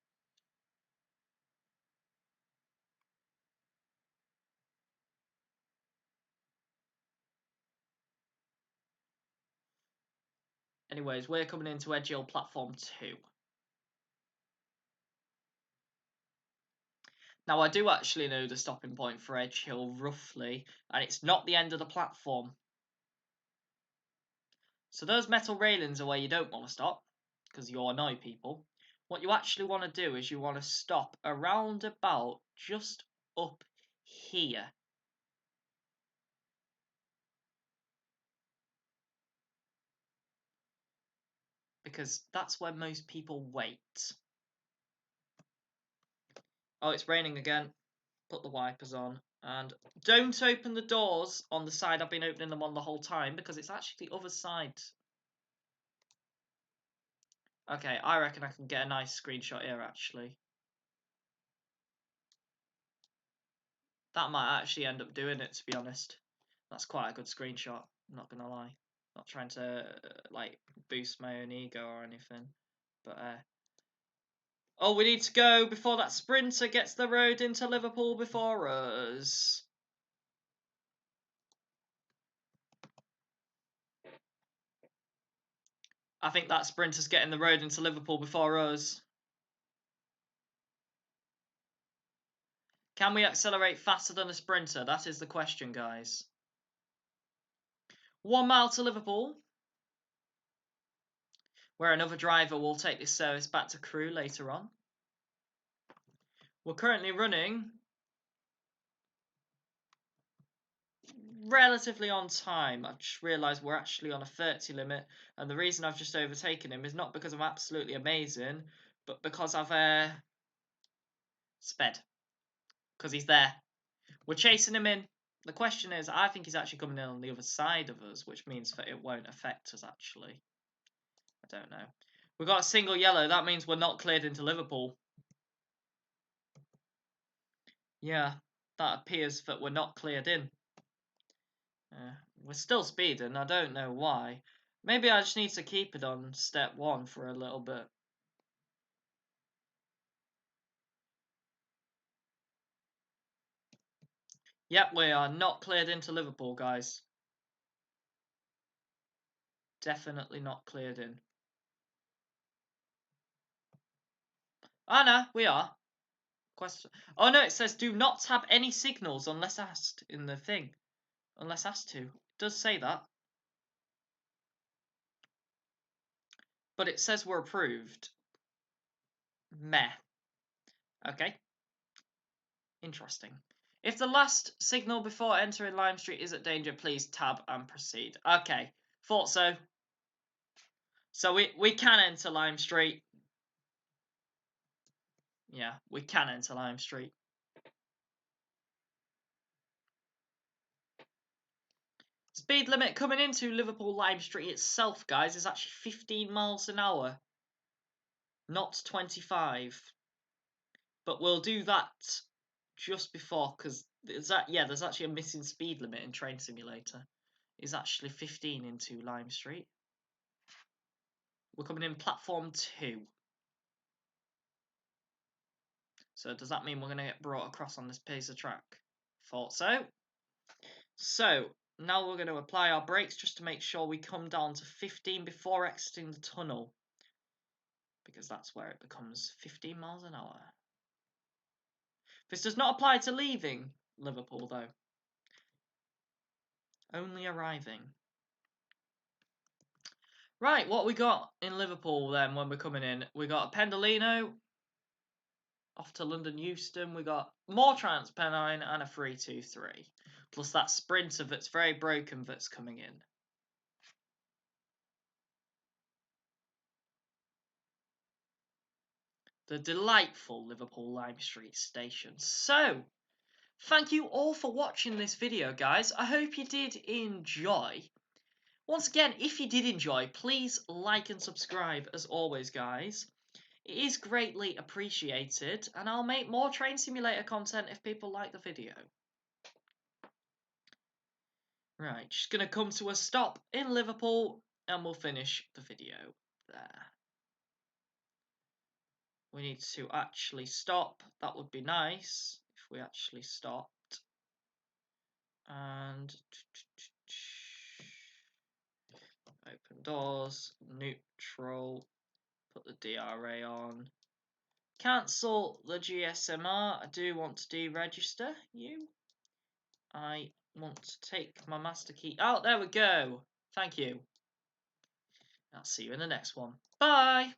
Anyways, we're coming into Edge Hill platform 2. Now, I do actually know the stopping point for Edge Hill roughly, and it's not the end of the platform. So those metal railings are where you don't want to stop, because you'll annoy people. What you actually want to do is you want to stop around about just up here. Because that's where most people wait. Oh, it's raining again. Put the wipers on. And don't open the doors on the side I've been opening them on the whole time, because it's actually the other side. Okay, I reckon I can get a nice screenshot here, actually. That might actually end up doing it, to be honest. That's quite a good screenshot, I'm not gonna lie. Not trying to, like, boost my own ego or anything. But, oh, we need to go before that sprinter gets the road into Liverpool before us. I think that sprinter's getting the road into Liverpool before us. Can we accelerate faster than a sprinter? That is the question, guys. 1 mile to Liverpool, where another driver will take this service back to Crewe later on. We're currently running relatively on time. I just realised we're actually on a 30 limit, and the reason I've just overtaken him is not because I'm absolutely amazing, but because I've sped. Because he's there. We're chasing him in. The question is, I think he's actually coming in on the other side of us, which means that it won't affect us, actually. I don't know. We've got a single yellow. That means we're not cleared into Liverpool. Yeah, that appears that we're not cleared in. We're still speeding. I don't know why. Maybe I just need to keep it on step 1 for a little bit. Yep, we are not cleared into Liverpool, guys. Definitely not cleared in. Ah, no, we are. Question. Oh no, it says do not have any signals unless asked in the thing. Unless asked to. It does say that. But it says we're approved. Meh. Okay. Interesting. If the last signal before entering Lime Street is at danger, please tab and proceed. Okay, thought so. So we can enter Lime Street. Yeah, we can enter Lime Street. Speed limit coming into Liverpool Lime Street itself, guys, is actually 15 miles an hour, not 25. But we'll do that just before, because there's actually a missing speed limit in Train Simulator. It's actually 15 into Lime Street. We're coming in platform 2. So does that mean we're going to get brought across on this piece of track? Thought so. So now we're going to apply our brakes just to make sure we come down to 15 before exiting the tunnel, because that's where it becomes 15 miles an hour. This does not apply to leaving Liverpool though. Only arriving. Right, what we got in Liverpool then when we're coming in? We got a Pendolino off to London Euston. We got more TransPennine and a 323. Plus that Sprinter that's very broken that's coming in. The delightful Liverpool Lime Street station. So, thank you all for watching this video, guys. I hope you did enjoy. Once again, if you did enjoy, please like and subscribe as always, guys. It is greatly appreciated, and I'll make more Train Simulator content if people like the video. Right, just going to come to a stop in Liverpool, and we'll finish the video there. We need to actually stop. That would be nice if we actually stopped. And open doors, neutral, put the DRA on. Cancel the GSMR. I do want to deregister you. I want to take my master key. Oh, there we go. Thank you. I'll see you in the next one. Bye.